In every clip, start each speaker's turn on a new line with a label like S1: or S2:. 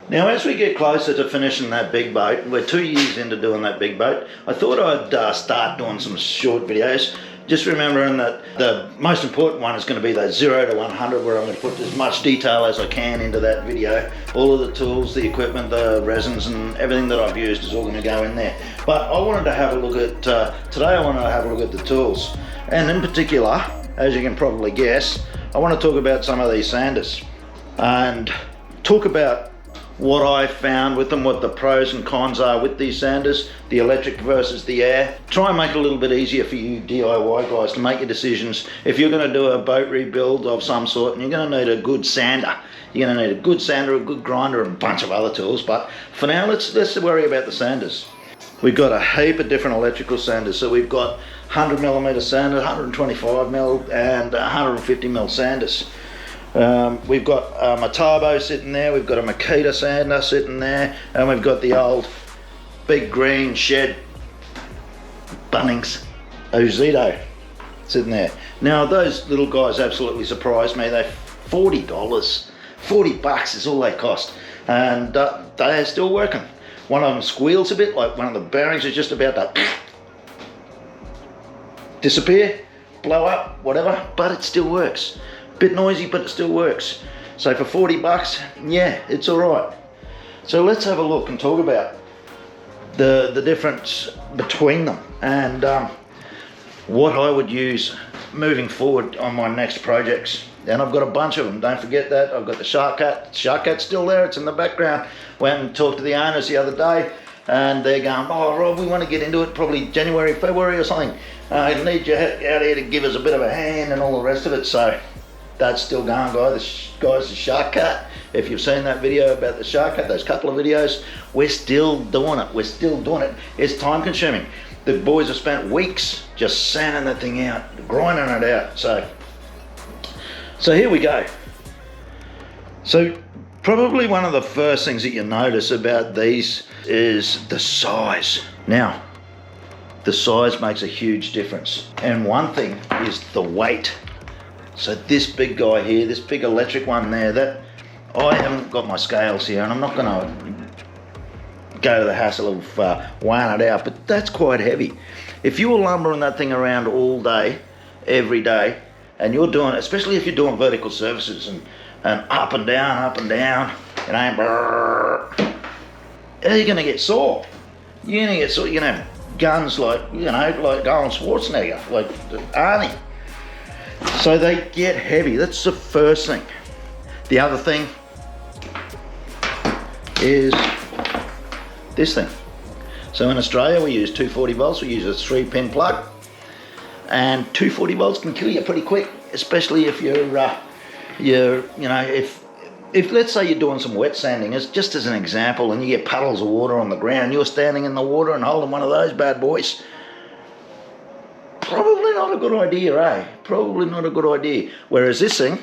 S1: Now, as we get closer to finishing that big boat, we're 2 years into doing that big boat, I thought I'd start doing some short videos, just remembering that the most important one is going to be that 0 to 100, where I'm going to put as much detail as I can into that video. All of the tools, the equipment, the resins and everything that I've used is all going to go in there. But I wanted to have a look at, today I wanted to have a look at the tools. And in particular, as you can probably guess, I want to talk about some of these sanders and talk about what I found with them, what the pros and cons are with these sanders, the electric versus the air. Try and make it a little bit easier for you DIY guys to make your decisions. If you're going to do a boat rebuild of some sort, and you're going to need a good sander, you're going to need a good sander, a good grinder, and a bunch of other tools. But for now, let's worry about the sanders. We've got a heap of different electrical sanders. So we've got 100mm sanders, 125mm, and 150mm sanders. We've got a Metabo sitting there, we've got a Makita sander sitting there, and we've got the old big green shed Bunnings Ozito sitting there. Now those little guys absolutely surprised me. They're $40, $40 is all they cost, and they are still working. One of them squeals a bit, like one of the bearings is just about to disappear, blow up, whatever, but it still works. Bit noisy, but it still works. So for $40, yeah, it's all right. So let's have a look and talk about the difference between them and what I would use moving forward on my next projects. And I've got a bunch of them. Don't forget that I've got the Shark Cat. Shark Cat's still there. It's in the background. Went and talked to the owners the other day, and they're going, "Oh, Rob, we want to get into it probably January, February or something. I need you out here to give us a bit of a hand and all the rest of it." So that's still going, guys. The Shark Cat. If you've seen that video about the Shark Cat, those couple of videos, we're still doing it. We're still doing it. It's time consuming. The boys have spent weeks just sanding that thing out, grinding it out. So here we go. So probably one of the first things that you notice about these is the size. Now, the size makes a huge difference. And one thing is the weight. So this big guy here, this big electric one there, that I haven't got my scales here, and I'm not gonna go to the hassle of weighing it out, but that's quite heavy. If you were lumbering that thing around all day, every day, and you're doing, especially if you're doing vertical surfaces and up and down, you know, you're gonna get sore. You're gonna get sore. You're gonna have guns like, you know, like Arnold Schwarzenegger, like Arnie. So they get heavy. That's the first thing. The other thing is this thing. So in Australia we use 240 volts. We use a 3-pin plug, and 240 volts can kill you pretty quick, especially if you're you know, if let's say you're doing some wet sanding, as just as an example, and you get puddles of water on the ground, you're standing in the water and holding one of those bad boys. Probably not a good idea, eh? Probably not a good idea. Whereas this thing,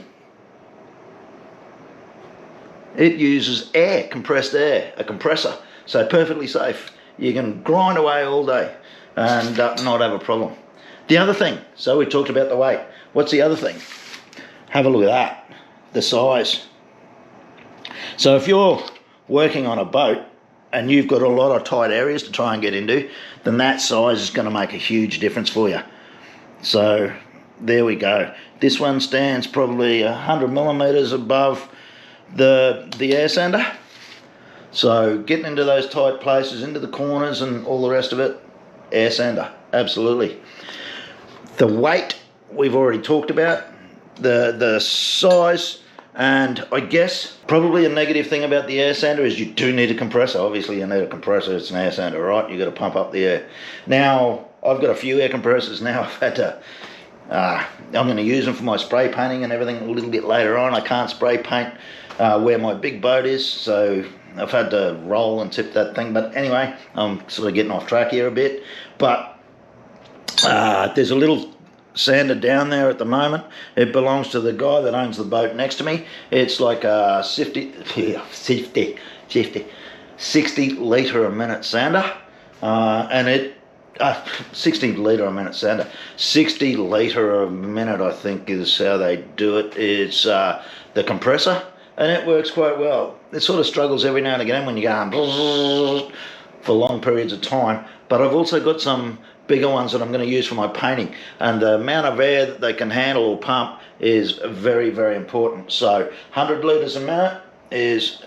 S1: it uses air, compressed air, a compressor. So perfectly safe. You can grind away all day and not have a problem. The other thing, so we talked about the weight. What's the other thing? Have a look at that, the size. So if you're working on a boat and you've got a lot of tight areas to try and get into, then that size is going to make a huge difference for you. So there we go. This one stands probably 100mm above the air sander. So getting into those tight places, into the corners and all the rest of it, air sander, absolutely. The weight we've already talked about, the size, and I guess probably a negative thing about the air sander is you do need a compressor. Obviously you need a compressor, it's an air sander, right? You've got to pump up the air. Now, I've got a few air compressors now. I've had to, I'm going to use them for my spray painting and everything a little bit later on. I can't spray paint where my big boat is, so I've had to roll and tip that thing. But anyway, I'm sort of getting off track here a bit. But there's a little sander down there at the moment. It belongs to the guy that owns the boat next to me. It's like a 60 litre a minute sander, and it 60 litre a minute sander. 60 litre a minute, I think, is how they do it. It's the compressor, and it works quite well. it sort of struggles every now and again when you're going for long periods of time. But I've also got some bigger ones that I'm going to use for my painting, and the amount of air that they can handle or pump is very, very important. So 100 litres a minute is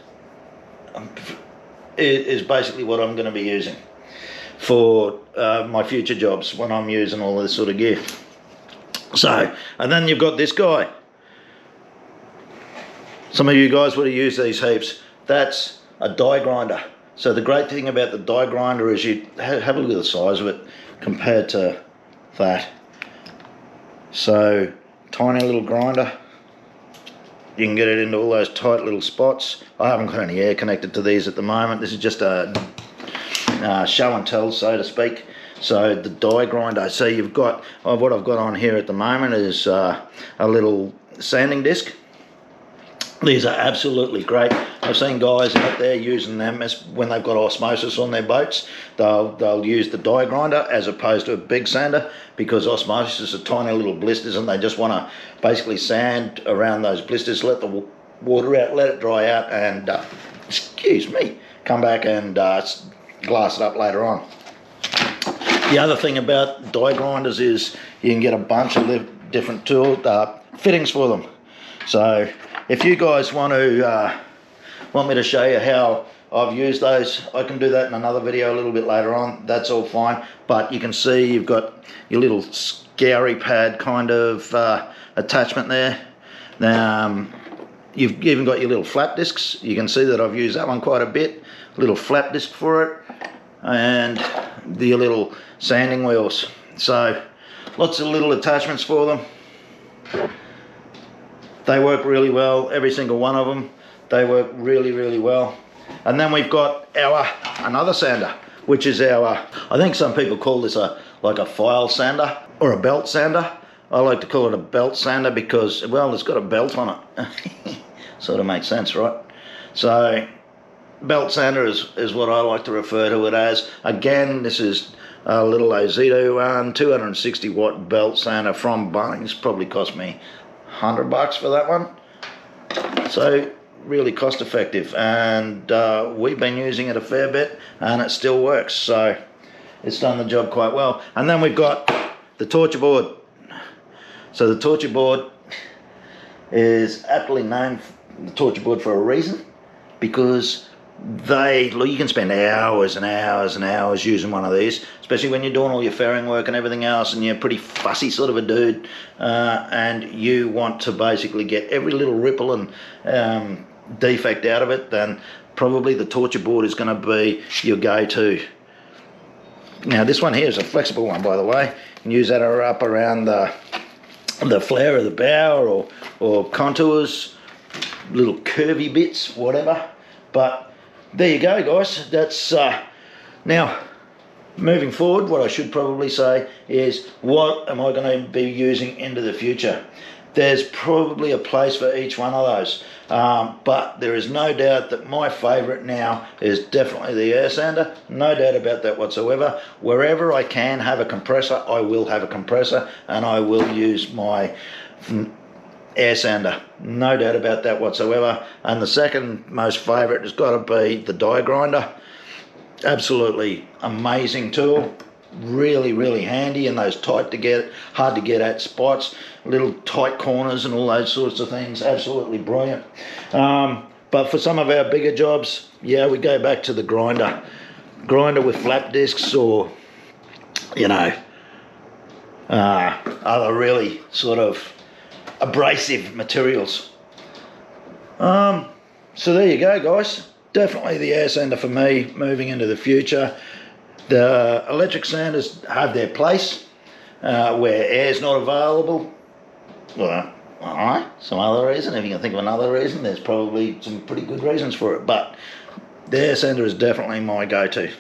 S1: basically what I'm going to be using for my future jobs when I'm using all this sort of gear. So, and then you've got this guy. Some of you guys would have used these heaps. That's a die grinder. So the great thing about the die grinder is you have a look at the size of it compared to that. So tiny little grinder. You can get it into all those tight little spots. I haven't got any air connected to these at the moment. This is just a show and tell, so to speak. So the die grinder. So you've got, what I've got on here at the moment is a little sanding disc. These are absolutely great. I've seen guys out there using them as when they've got osmosis on their boats. They'll use the die grinder as opposed to a big sander, because osmosis are tiny little blisters and they just want to basically sand around those blisters, let the water out, let it dry out, and excuse me, come back and glass it up later on. The other thing about die grinders is you can get a bunch of different tool fittings for them. So if you guys want me to show you how I've used those, I can do that in another video a little bit later on. That's all fine. But you can see you've got your little scoury pad kind of attachment there. Now you've even got your little flap discs. You can see that I've used that one quite a bit. Little flap disc for it, and the little sanding wheels. So lots of little attachments for them. They work really well, every single one of them. They work really, really well. And then we've got another sander, which is I think some people call this like a file sander or a belt sander. I like to call it a belt sander because, well, it's got a belt on it. Sort of makes sense, right? So belt sander is what I like to refer to it as. Again, this is a little Ozito one, 260 watt belt sander from Bunnings. Probably cost me $100 for that one. So really cost effective, and we've been using it a fair bit and it still works, so it's done the job quite well. And then we've got the torture board. So the torture board is aptly named the torture board for a reason, because you can spend hours and hours and hours using one of these, especially when you're doing all your fairing work and everything else, and you're a pretty fussy sort of a dude, and you want to basically get every little ripple and defect out of it. Then probably the torture board is going to be your go-to. Now this one here is a flexible one, by the way. You can use that up around the flare of the bow or contours, little curvy bits, whatever. But there you go, guys. That's now moving forward. What I should probably say is, what am I going to be using into the future? There's probably a place for each one of those, but there is no doubt that my favourite now is definitely the air sander. No doubt about that whatsoever. Wherever I can have a compressor, I will have a compressor, and I will use my air sander, no doubt about that whatsoever. And the second most favourite has got to be the die grinder. Absolutely amazing tool, really, really handy in those hard to get at spots, little tight corners and all those sorts of things. Absolutely brilliant. But for some of our bigger jobs, yeah, we go back to the grinder with flap discs, or other really sort of abrasive materials. So there you go, guys. Definitely the air sander for me moving into the future. The electric sanders have their place where air's not available. Well, alright, some other reason. If you can think of another reason, there's probably some pretty good reasons for it. But the air sander is definitely my go-to.